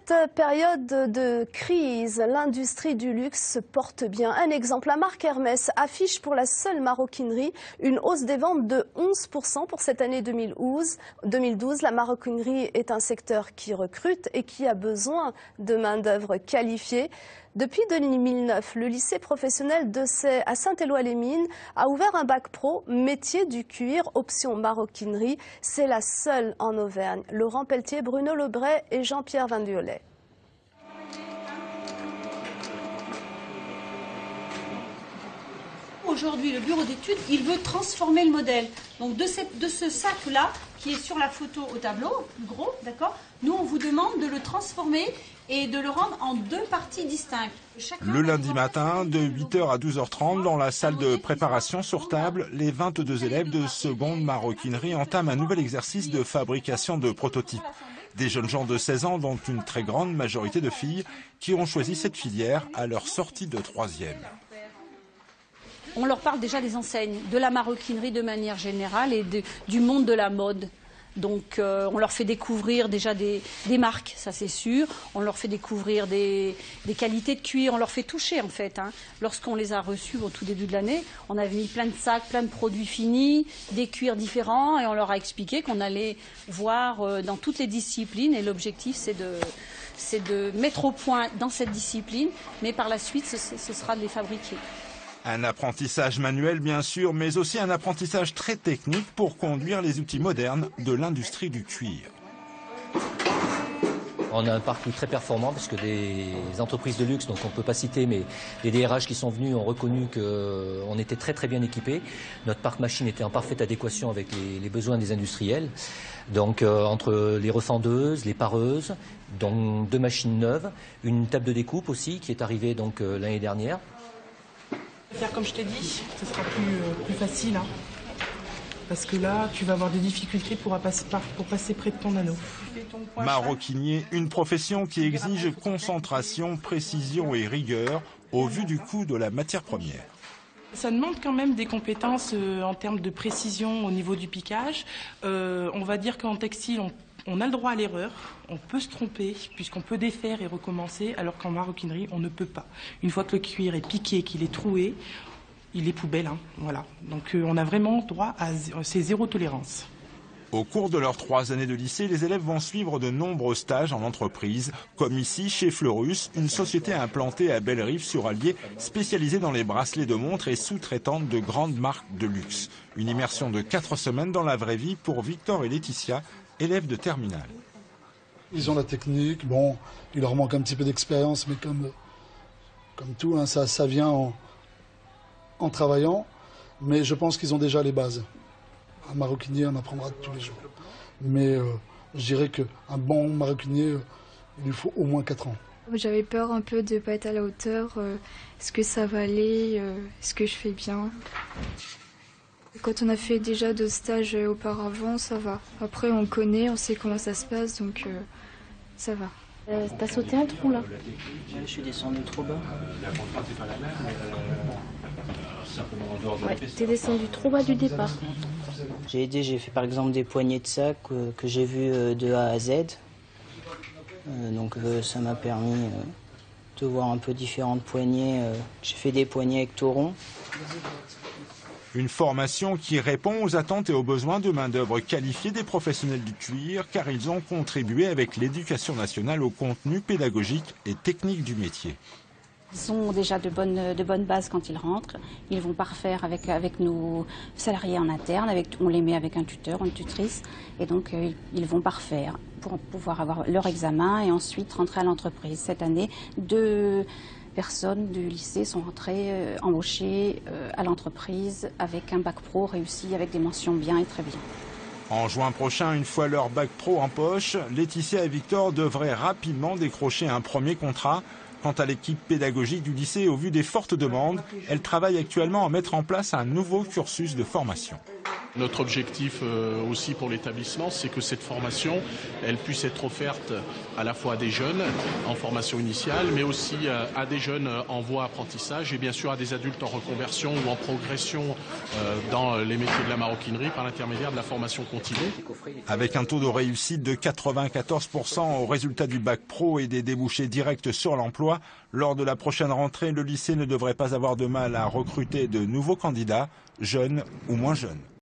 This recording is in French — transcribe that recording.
cette période de crise, l'industrie du luxe se porte bien. Un exemple, la marque Hermès affiche pour la seule maroquinerie une hausse des ventes de 11% pour cette année 2012. La maroquinerie est un secteur qui recrute et qui a besoin de main-d'œuvre qualifiée. Depuis 2009, le lycée professionnel d'Ossay à Saint-Éloi-les-Mines a ouvert un bac pro métier du cuir, option maroquinerie. C'est la seule en Auvergne. Laurent Pelletier, Bruno Lebray et Jean-Pierre Vandiolet. Aujourd'hui, le bureau d'études, il veut transformer le modèle. Donc de ce sac-là, qui est sur la photo au tableau, plus gros, d'accord, nous on vous demande de le transformer et de le rendre en deux parties distinctes. Le lundi matin, de 8h à 12h30, dans la salle de préparation sur table, les 22 élèves de seconde maroquinerie entament un nouvel exercice de fabrication de prototypes. Des jeunes gens de 16 ans, dont une très grande majorité de filles, qui ont choisi cette filière à leur sortie de 3e. On leur parle déjà des enseignes, de la maroquinerie de manière générale et du monde de la mode. Donc on leur fait découvrir déjà des marques, ça c'est sûr. On leur fait découvrir des qualités de cuir, on leur fait toucher en fait. Lorsqu'on les a reçus au tout début de l'année, on avait mis plein de sacs, plein de produits finis, des cuirs différents et on leur a expliqué qu'on allait voir dans toutes les disciplines et l'objectif c'est de mettre au point dans cette discipline, mais par la suite ce sera de les fabriquer. Un apprentissage manuel bien sûr, mais aussi un apprentissage très technique pour conduire les outils modernes de l'industrie du cuir. On a un parc très performant parce que des entreprises de luxe, donc on ne peut pas citer, mais les DRH qui sont venus ont reconnu qu'on était très très bien équipés. Notre parc machine était en parfaite adéquation avec les besoins des industriels. Donc entre les refendeuses, les pareuses, donc 2 machines neuves, une table de découpe aussi qui est arrivée donc l'année dernière. Faire comme je t'ai dit, ce sera plus facile. Parce que là, tu vas avoir des difficultés pour passer près de ton anneau. Maroquinier, une profession qui exige concentration, précision et rigueur au vu du coût de la matière première. Ça demande quand même des compétences en termes de précision au niveau du piquage. On va dire qu'en textile, on a le droit à l'erreur, on peut se tromper puisqu'on peut défaire et recommencer, alors qu'en maroquinerie, on ne peut pas. Une fois que le cuir est piqué, qu'il est troué, il est poubelle. Voilà. Donc on a vraiment droit à ces zéro tolérance. Au cours de leurs 3 années de lycée, les élèves vont suivre de nombreux stages en entreprise, comme ici chez Fleurus, une société implantée à Bellerive-sur-Allier, spécialisée dans les bracelets de montres et sous-traitante de grandes marques de luxe. Une immersion de 4 semaines dans la vraie vie pour Victor et Laetitia, élèves de terminale. Ils ont la technique, bon, il leur manque un petit peu d'expérience, mais comme tout, ça vient en travaillant, mais je pense qu'ils ont déjà les bases. Un maroquinier, on apprendra tous les jours. Mais je dirais qu'un bon maroquinier, il lui faut au moins 4 ans. J'avais peur un peu de ne pas être à la hauteur. Est-ce que ça va aller? Est-ce que je fais bien? Quand on a fait déjà 2 stages auparavant, ça va. Après, on connaît, on sait comment ça se passe, donc ça va. T'as sauté un trou, là? Je suis descendu trop bas. Ouais, t'es descendu trop bas du départ. J'ai fait par exemple des poignées de sac que j'ai vues de A à Z. Donc ça m'a permis de voir un peu différentes poignées. J'ai fait des poignées avec tauron. Une formation qui répond aux attentes et aux besoins de main-d'œuvre qualifiée des professionnels du cuir, car ils ont contribué avec l'Éducation nationale au contenu pédagogique et technique du métier. Ils ont déjà de bonnes bases quand ils rentrent. Ils vont parfaire avec nos salariés en interne. On les met avec un tuteur, une tutrice. Et donc, ils vont parfaire pour pouvoir avoir leur examen et ensuite rentrer à l'entreprise. Cette année, 2 personnes du lycée sont rentrées embauchées à l'entreprise avec un bac pro réussi, avec des mentions bien et très bien. En juin prochain, une fois leur bac pro en poche, Laetitia et Victor devraient rapidement décrocher un premier contrat. Quant à l'équipe pédagogique du lycée, au vu des fortes demandes, elle travaille actuellement à mettre en place un nouveau cursus de formation. Notre objectif aussi pour l'établissement, c'est que cette formation, elle puisse être offerte à la fois à des jeunes en formation initiale, mais aussi à des jeunes en voie apprentissage et bien sûr à des adultes en reconversion ou en progression dans les métiers de la maroquinerie par l'intermédiaire de la formation continue. Avec un taux de réussite de 94% au résultat du bac pro et des débouchés directs sur l'emploi, lors de la prochaine rentrée, le lycée ne devrait pas avoir de mal à recruter de nouveaux candidats, jeunes ou moins jeunes.